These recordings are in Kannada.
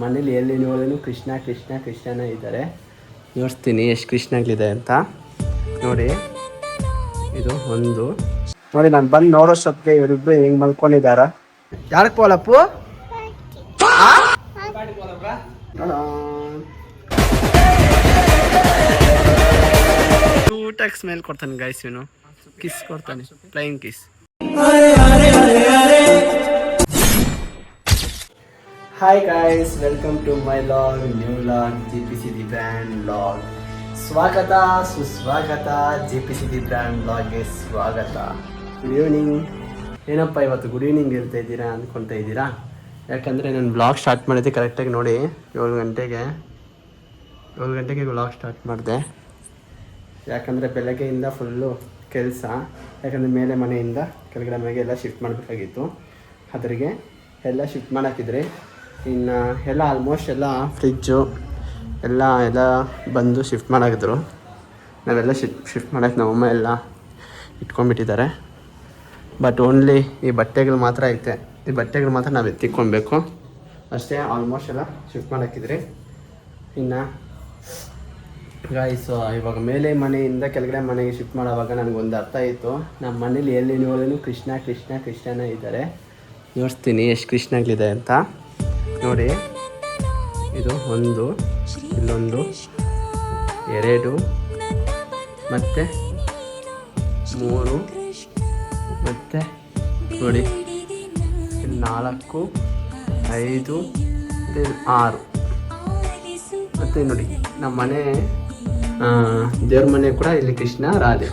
ಮನೇಲಿ ಎಲ್ಲಿ ನೋಡಿದ್ರು ಕೃಷ್ಣ ಕೃಷ್ಣ ಕೃಷ್ಣನೇ ಇದ್ದಾರೆ. ನೋಡ್ತೀನಿ ಎಷ್ಟು ಕೃಷ್ಣಗಳಿದೆ ಅಂತ. ನೋಡಿ ಇದು ಒಂದು. ನೋಡಿ ನಾನು ಬಂದು ನೋಡೋಷ್ಟೊತ್ತಿಗೆ ಇವರಿಬ್ರು ಹೆಂಗ್ ಮಲ್ಕೊಂಡಿದಾರ. ಯಾರಕ್ಕೆ ಪೋಲಪ್ಪು ಊಟಕ್ಕೆ ಸ್ಮೆಲ್ ಕೊಡ್ತಾನೆ ಗೈಸ್. ಇವನು ಕಿಸ್ ಕೊಡ್ತಾನೆ, flying kiss. Hi guys, welcome to my log, new log, GPCD brand log. ಸ್ವಾಗತ ಸುಸ್ವಾಗತ, GPCD ಬ್ರ್ಯಾಂಡ್ ಲಾಗ್ಗೆ ಸ್ವಾಗತ. Good evening. ಏನಪ್ಪ ಇವತ್ತು ಗುಡ್ ಈವ್ನಿಂಗ್ ಹೇಳ್ತಾ ಇದ್ದೀರಾ ಅಂದ್ಕೊಳ್ತಾ ಇದ್ದೀರಾ? ಯಾಕಂದರೆ ನಾನು ಬ್ಲಾಗ್ ಸ್ಟಾರ್ಟ್ ಮಾಡಿದ್ದೆ ಕರೆಕ್ಟಾಗಿ ನೋಡಿ 7 ಗಂಟೆಗೆ ಬ್ಲಾಗ್ ಸ್ಟಾರ್ಟ್ ಮಾಡಿದೆ. ಯಾಕಂದರೆ ಬೆಳಗ್ಗೆಯಿಂದ ಫುಲ್ಲು ಕೆಲಸ. ಯಾಕಂದರೆ ಮೇಲೆ ಮನೆಯಿಂದ ಕೆಳಗಡೆ ಮನೆಗೆ ಎಲ್ಲ ಶಿಫ್ಟ್ ಮಾಡಬೇಕಾಗಿತ್ತು. ಅದ್ರಿಗೆ ಎಲ್ಲ ಶಿಫ್ಟ್ ಮಾಡಾಕಿದ್ರೆ ಇನ್ನು ಎಲ್ಲ ಆಲ್ಮೋಸ್ಟ್ ಎಲ್ಲ ಫ್ರಿಜ್ಜು ಎಲ್ಲ ಬಂದು ಶಿಫ್ಟ್ ಮಾಡಾಕಿದ್ರು. ನಾವೆಲ್ಲ ಶಿಫ್ಟ್ ಮಾಡೋಕ್ಕೆ ನಮ್ಮಮ್ಮ ಎಲ್ಲ ಇಟ್ಕೊಂಡ್ಬಿಟ್ಟಿದ್ದಾರೆ. ಬಟ್ ಓನ್ಲಿ ಈ ಬಟ್ಟೆಗಳು ಮಾತ್ರ ಐತೆ. ಈ ಬಟ್ಟೆಗಳು ಮಾತ್ರ ನಾವು ಎತ್ತಿಕ್ಕೊಳ್ಬೇಕು ಅಷ್ಟೇ. ಆಲ್ಮೋಸ್ಟ್ ಎಲ್ಲ ಶಿಫ್ಟ್ ಮಾಡಾಕಿದ್ರಿ. ಇನ್ನು ಗಾಯ್ಸು ಇವಾಗ ಮೇಲೆ ಮನೆಯಿಂದ ಕೆಳಗಡೆ ಮನೆಗೆ ಶಿಫ್ಟ್ ಮಾಡೋವಾಗ ನನಗೊಂದು ಅರ್ಥ ಆಯಿತು. ನಮ್ಮ ಮನೇಲಿ ಎಲ್ಲಿ ನೋಡಿದ್ರು ಕೃಷ್ಣ ಕೃಷ್ಣ ಕೃಷ್ಣನೇ ಇದ್ದಾರೆ. ನೋಡ್ತೀನಿ ಎಷ್ಟು ಕೃಷ್ಣಗಳಿದೆ ಅಂತ. ನೋಡಿ ಇದು ಒಂದು, ಇಲ್ಲೊಂದು, 2 ಮತ್ತು 3 ಮತ್ತು ನೋಡಿ 4 5 6 ಮತ್ತು ನೋಡಿ ನಮ್ಮ ಮನೆ ದೇವ್ರ ಮನೆ ಕೂಡ ಇಲ್ಲಿ ಕೃಷ್ಣ ರಾಧೆ.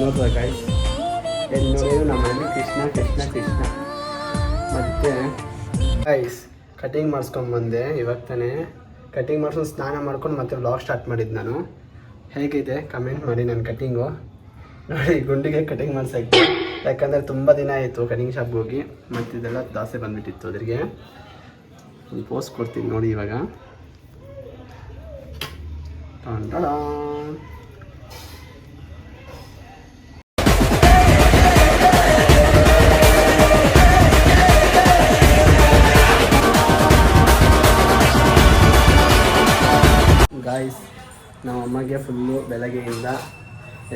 ನೋಡ್ತಾ ಗಾಯ್ಸ್, ಎಲ್ಲಿ ನೋಡಿದ್ರು ನಮ್ಮ ಮನೇಲಿ ಕೃಷ್ಣ ಕೃಷ್ಣ ಕೃಷ್ಣ. ಮತ್ತು ಗೈಸ್ ಕಟಿಂಗ್ ಮಾಡಿಸ್ಕೊಂಡ್ಬಂದೆ ಇವಾಗ ತಾನೇ. ಕಟಿಂಗ್ ಮಾಡಿಸ್ಕೊಂಡು ಸ್ನಾನ ಮಾಡ್ಕೊಂಡು ಮತ್ತೆ ವ್ಲಾಗ್ ಸ್ಟಾರ್ಟ್ ಮಾಡಿದ್ದು ನಾನು. ಹೇಗಿದೆ ಕಮೆಂಟ್ ಮಾಡಿ ನನ್ನ ಕಟಿಂಗು. ನೋಡಿ ಗುಂಡಿಗೆ ಕಟಿಂಗ್ ಮಾಡ್ಸೋಕ್ಕೆ, ಯಾಕಂದರೆ ತುಂಬ ದಿನ ಆಯಿತು ಕಟಿಂಗ್ ಶಾಪ್ಗೆ ಹೋಗಿ. ಮತ್ತು ಇದೆಲ್ಲ ದಾಸೆ ಬಂದುಬಿಟ್ಟಿತ್ತು. ಅದ್ರಿಗೆ ಒಂದು ಪೋಸ್ ಕೊಡ್ತೀನಿ ನೋಡಿ ಇವಾಗ. ಗಾಯ್ಸ್ ನಮ್ಮ ಅಮ್ಮಗೆ ಫುಲ್ಲು ಬೆಳಗ್ಗೆಯಿಂದ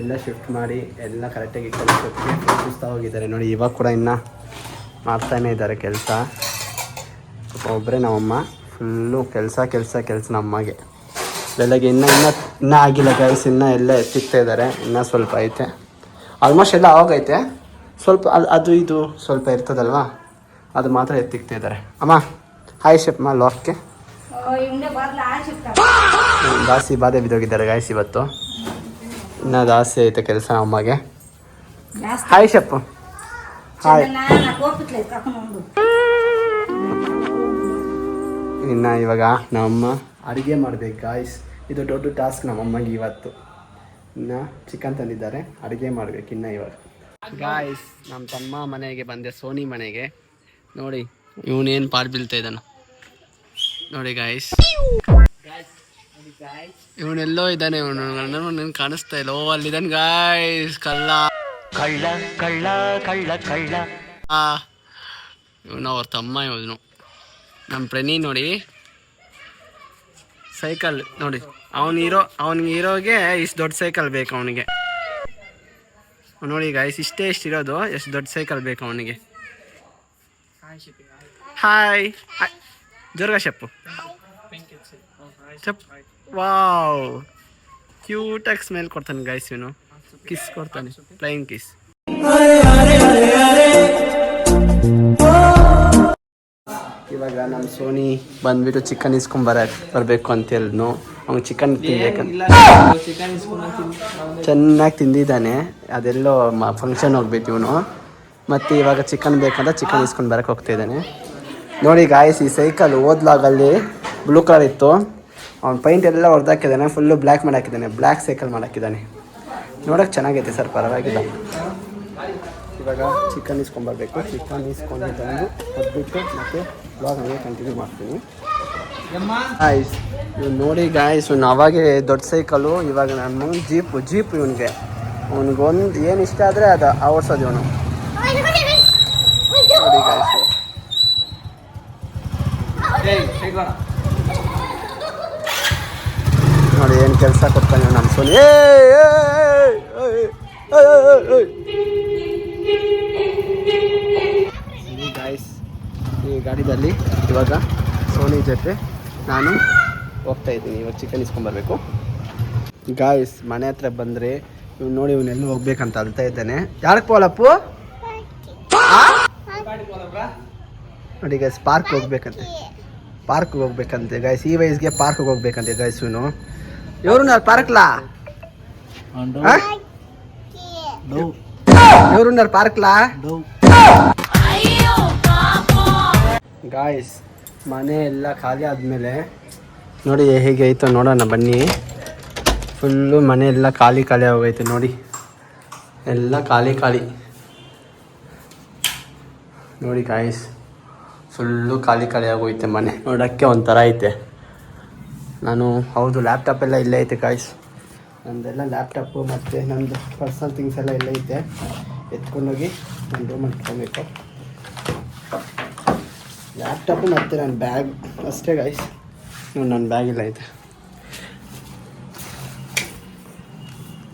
ಎಲ್ಲ ಶಿಫ್ಟ್ ಮಾಡಿ ಎಲ್ಲ ಕರೆಕ್ಟಾಗಿ ಕೆಲಸಕ್ಕೆ ಸುಸ್ತಾ ಹೋಗಿದ್ದಾರೆ. ನೋಡಿ ಇವಾಗ ಕೂಡ ಇನ್ನೂ ಮಾಡ್ತಾನೇ ಇದ್ದಾರೆ ಕೆಲಸ. ಒಬ್ಬರೇ ನಮ್ಮಮ್ಮ ಫುಲ್ಲು ಕೆಲಸ ನಮ್ಮಗೆ. ಬೆಳಗ್ಗೆ ಇನ್ನೂ ಆಗಿಲ್ಲ ಗೈಸ್. ಇನ್ನೂ ಎಲ್ಲ ಎತ್ತಿಕ್ತಾ ಇದ್ದಾರೆ. ಇನ್ನೂ ಸ್ವಲ್ಪ ಐತೆ. ಆಲ್ಮೋಸ್ಟ್ ಎಲ್ಲ ಆವಾಗೈತೆ. ಸ್ವಲ್ಪ ಅದು ಇದು ಸ್ವಲ್ಪ ಇರ್ತದಲ್ವ, ಅದು ಮಾತ್ರ ಎತ್ತಿಕ್ತಾ ಇದ್ದಾರೆ. ಅಮ್ಮ ಹಾಯ್ ಶೆಪ್ಮ ಲಾಕ್ಗೆ ಜಾಸ್ತಿ ಬಾಧೆ ಬಿದ್ದೋಗಿದ್ದಾರೆ ಗಾಯ್ಸ್ ಇವತ್ತು. ಇನ್ನೂ ಜಾಸ್ತಿ ಐತೆ ಕೆಲಸ ಅಮ್ಮಗೆ. ಹಾಯ್ ಶೆಪ್ಪು ಹಾಯ್. ಇನ್ನು ಇವಾಗ ನಮ್ಮಮ್ಮ ಅಡುಗೆ ಮಾಡ್ಬೇಕು ಗಾಯ್ಸ್. ಇದು ದೊಡ್ಡ ಟಾಸ್ಕ್ ನಮ್ಮಮ್ಮಗೆ ಇವತ್ತು. ಇನ್ನು ಚಿಕನ್ ತಂದಿದ್ದಾರೆ, ಅಡುಗೆ ಮಾಡ್ಬೇಕು ಇನ್ನು ಇವಾಗ. ಗಾಯ್ಸ್ ನಮ್ಮ ತಮ್ಮ ಮನೆಗೆ ಬಂದೆ, ಸೋನಿ ಮನೆಗೆ. ನೋಡಿ ಇವನೇನು ಪಾಡ್ ಬೀಳ್ತಾ ಇದ್ದಾನ ನೋಡಿ ಗಾಯ್ಸ್. ಇವನೆಲ್ಲೋ ಇದ್ದಾನೆ, ಇವನು ಕಾಣಿಸ್ತಾ ಇಲ್ಲ. ಅಲ್ಲಿದ್ದಾನೆ ಗಾಯ್ಸ್. ಕಳ್ಳ ಇವನು ಅವ್ರ ತಮ್ಮ. ಇವನು ನಮ್ಮ ಪ್ರಣಿ ನೋಡಿ. ಸೈಕಲ್ ನೋಡಿ, ಅವನಿಗೆ ಇರೋಗೆ ಇಷ್ಟು ದೊಡ್ಡ ಸೈಕಲ್ ಬೇಕು ಅವನಿಗೆ. ನೋಡಿ ಗಾಯ್ಸ್ ಇಷ್ಟಿರೋದು, ಎಷ್ಟು ದೊಡ್ಡ ಸೈಕಲ್ ಬೇಕು ಅವನಿಗೆ. ಹಾಯ್ ಜೋರ್ಗ ಶೆಪ್ಪು ಚೆಪ್. ವಾವ್ ಕ್ಯೂಟಾಗಿ ಸ್ಮೆಲ್ ಕೊಡ್ತಾನೆ ಗಾಯ್ಸ್. ಇವನು ಕಿಸ್ ಕೊಡ್ತಾನೆ, ಫ್ಲೈಯಿಂಗ್ ಕಿಸ್. ಇವಾಗ ನಮ್ಮ ಸೋನಿ ಬಂದ್ಬಿಟ್ಟು ಚಿಕನ್ ಬರಬೇಕು ಅಂತ ಹೇಳಿದ್ನು. ಅವ್ನು ಚಿಕನ್ ತಿನ್ಬೇಕಂತ ಚೆನ್ನಾಗಿ ತಿಂದಿದ್ದಾನೆ. ಅದೆಲ್ಲೋ ಫಂಕ್ಷನ್ ಹೋಗ್ಬೇಕು ಇವನು. ಮತ್ತು ಇವಾಗ ಚಿಕನ್ ಬೇಕಂತ ಚಿಕನ್ ಇಸ್ಕೊಂಡು ಬರೋಕ್ಕೆ ಹೋಗ್ತಾಯಿದ್ದಾನೆ. ನೋಡಿ ಗಾಯ್ಸ್ ಈ ಸೈಕಲ್ ಓದ್ಲಾಗಲ್ಲಿ ಬ್ಲೂ ಕಲರ್ ಇತ್ತು. ಅವ್ನು ಪೈಂಟ್ ಎಲ್ಲ ಹೊಡೆದಾಕಿದ್ದಾನೆ, ಫುಲ್ಲು ಬ್ಲ್ಯಾಕ್ ಮಾಡಾಕಿದ್ದಾನೆ. ಬ್ಲ್ಯಾಕ್ ಸೈಕಲ್ ಮಾಡಾಕಿದ್ದಾನೆ. ನೋಡೋಕ್ಕೆ ಚೆನ್ನಾಗೈತೆ ಸರ್, ಪರವಾಗಿಲ್ಲ. ಇವಾಗ ಚಿಕನ್ ಇಸ್ಕೊಂಬರ್ಬೇಕು. ಚಿಕನ್ ಇಸ್ಕೊಂಡು ತಂದು ಹೊದ್ಬಿಟ್ಟು ಮತ್ತು ಬ್ಲಾಗ್ ಹಂಗೆ ಕಂಟಿನ್ಯೂ ಮಾಡ್ತೀನಿ ಗಾಯ್ಸ್. ಇವ್ನು ನೋಡಿ ಗಾಯ್ಸ್, ಇವ್ನು ಅವಾಗೆ ದೊಡ್ಡ ಸೈಕಲು, ಇವಾಗ ನನ್ನ ಜೀಪ್ ಇವನಿಗೆ. ಅವ್ನಿಗೊಂದು ಏನು ಇಷ್ಟ ಆದರೆ ಅದು ಓಡಿಸೋದು ಇವನು. ನೋಡಿ ಗಾಯ್ಸ್ ನೋಡಿ ಏನು ಕೆಲಸ ಕೊಡ್ತಾನೆ ನಮ್ಮ ಸೋನಿ. ಗಾಯ್ಸ್ ಈ ಗಾಡಿದಲ್ಲಿ ಇವಾಗ ಸೋನಿ ಜೊತೆ ನಾನು ಹೋಗ್ತಾ ಇದ್ದೀನಿ. ಇವಾಗ ಚಿಕನ್ ಇಸ್ಕೊಂಬರ್ಬೇಕು. ಗಾಯ್ಸ್ ಮನೆ ಹತ್ರ ಬಂದರೆ ಇವ್ನು ನೋಡಿ ಇವನ್ನೆಲ್ಲ ಹೋಗ್ಬೇಕಂತ ಅಳ್ತಾ ಇದ್ದಾನೆ. ಯಾರಕ್ಕೆ ಪೋಲಪ್ಪು ನೋಡಿ ಗೈಸ್ ಪಾರ್ಕ್ ಹೋಗ್ಬೇಕಂತೆ ಗೈಸ್. ಈ ವಯಸ್ಸಿಗೆ ಪಾರ್ಕ್ಗೆ ಹೋಗ್ಬೇಕಂತೆ ಗೈಸ್. ಇವನು ఎవరున్నారు పార్క్లా ఎవరున్నారు పార్క్లా ಗಾಯ್ಸ್ ಮನೆ ಎಲ್ಲ ಖಾಲಿ ಆದಮೇಲೆ ನೋಡಿ ಹೇಗೆ ಐತೋ ನೋಡೋಣ ಬನ್ನಿ. ಫುಲ್ಲು ಮನೆ ಎಲ್ಲ ಖಾಲಿ ಆಗೋಗೈತೆ ನೋಡಿ, ಎಲ್ಲ ಖಾಲಿ ನೋಡಿ ಗಾಯ್ಸ್. ಫುಲ್ಲು ಖಾಲಿ ಆಗೋಯ್ತೆ ಮನೆ, ನೋಡೋಕ್ಕೆ ಒಂಥರ ಐತೆ. ನಾನು ಹೌದು ಲ್ಯಾಪ್ಟಾಪ್ ಎಲ್ಲ ಇಲ್ಲೇ ಐತೆ ಗಾಯ್ಸ್. ನಂದೆಲ್ಲ ಲ್ಯಾಪ್ಟಾಪು ಮತ್ತು ನಂದು ಪರ್ಸನಲ್ ಥಿಂಗ್ಸ್ ಎಲ್ಲ ಇಲ್ಲೇ ಐತೆ. ಎತ್ಕೊಂಡೋಗಿ ನನ್ನ ರೂಮಲ್ಲಿ ಇಟ್ಕೊಬೇಕು. ಲ್ಯಾಪ್ಟಾಪು ಮತ್ತು ನನ್ನ ಬ್ಯಾಗ್ ಅಷ್ಟೇ ಗಾಯ್ಸ್. ನನ್ನ ಬ್ಯಾಗ್ ಇಲ್ಲ ಐತೆ.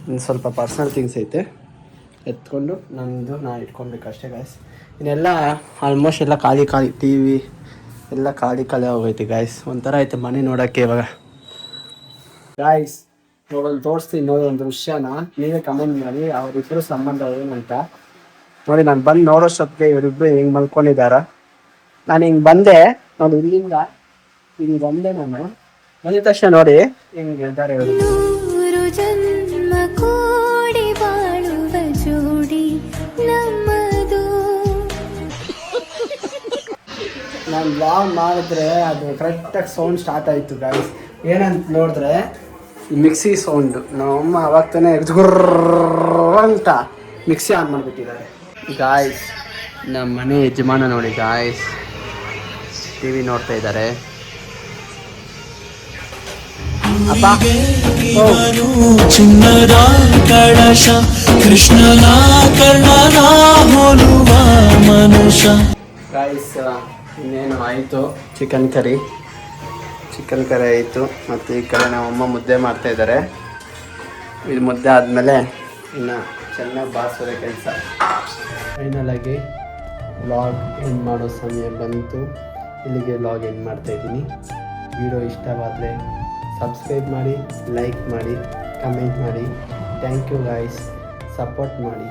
ಇನ್ನು ಸ್ವಲ್ಪ ಪರ್ಸನಲ್ ಥಿಂಗ್ಸ್ ಐತೆ, ಎತ್ಕೊಂಡು ನಾನು ಇಟ್ಕೊಬೇಕು ಅಷ್ಟೇ ಗಾಯ್ಸ್. ಇನ್ನೆಲ್ಲ ಆಲ್ಮೋಸ್ಟ್ ಎಲ್ಲ ಖಾಲಿ ಟಿ ವಿ ಎಲ್ಲ ಖಾಲಿ ಹೋಗೈತೆ ಗಾಯ್ಸ್. ಒಂಥರ ಐತೆ ಮನೆ ನೋಡೋಕ್ಕೆ ಇವಾಗ ಗಾಯ್ಸ್. ನೋಡೋದು ತೋರಿಸ್ತೀನಿ ನೋಡಿ ಒಂದು ವಿಷಯನ, ನೀವೇ ಕಮೆಂಟ್ ಮಾಡಿ ಅವರಿಬ್ಬರು ಸಂಬಂಧ ಏನಂತ ನೋಡಿ. ನಾನು ಬಂದು ನೋಡೋಷ್ಟೊತ್ತಿಗೆ ಇವರಿಬ್ಬರು ಹಿಂಗೆ ಮಲ್ಕೊಂಡಿದ್ದಾರ. ನಾನು ಹಿಂಗೆ ಬಂದೆ ನೋಡಿ, ಇಲ್ಲಿಂದ ಹಿಂಗೆ ಬಂದೆ. ನಾನು ಬಂದಿದ ತಕ್ಷಣ ನೋಡಿ ಹಿಂಗೆ ಇದ್ದಾರೆ ಇವರು. ನಾನು ಬ್ಲಾಗ್ ಮಾಡಿದ್ರೆ ಅದು ಕರೆಕ್ಟಾಗಿ ಸೌಂಡ್ ಸ್ಟಾರ್ಟ್ ಆಯಿತು ಗಾಯ್ಸ್. ಏನಂತ ನೋಡಿದ್ರೆ ಮಿಕ್ಸಿ ಸೌಂಡು. ನಮ್ಮಮ್ಮ ಅವಾಗ ತಾನೇ ಅಂತ ಮಿಕ್ಸಿ ಆನ್ ಮಾಡಿಬಿಟ್ಟಿದ್ದಾರೆ ಗಾಯ್ಸ್. ನಮ್ಮ ಮನೆ ಯಜಮಾನ ನೋಡಿ ಗಾಯ್ಸ್ ಟಿ ವಿ ನೋಡ್ತಾ ಇದ್ದಾರೆ. ಚಿನ್ನದ ಕಳಶ ಕೃಷ್ಣನ ಕರ್ಣನ ಹೋಲುವ ಮನುಷ್ಯ. ಗಾಯ್ಸ್ ಇನ್ನೇನು ಆಯಿತು, ಚಿಕನ್ ಕರಿ ಆಯಿತು. ಮತ್ತು ಈ ಕಡೆ ನಮ್ಮಮ್ಮ ಮುದ್ದೆ ಮಾಡ್ತಾಯಿದ್ದಾರೆ. ಇದು ಮುದ್ದೆ ಆದಮೇಲೆ ಇನ್ನು ಚೆನ್ನಾಗಿ ಬಾರಿಸೋದೇ ಕೆಲಸ. ಫೈನಲಾಗಿ ವ್ಲಾಗ್ ಎಂಡ್ ಮಾಡೋ ಸಮಯ ಬಂತು. ಇಲ್ಲಿಗೆ ವ್ಲಾಗ್ ಎಂಡ್ ಮಾಡ್ತಾಯಿದ್ದೀನಿ. ವಿಡಿಯೋ ಇಷ್ಟವಾದರೆ ಸಬ್ಸ್ಕ್ರೈಬ್ ಮಾಡಿ, ಲೈಕ್ ಮಾಡಿ, ಕಮೆಂಟ್ ಮಾಡಿ. ಥ್ಯಾಂಕ್ ಯು ಗಾಯ್ಸ್, ಸಪೋರ್ಟ್ ಮಾಡಿ.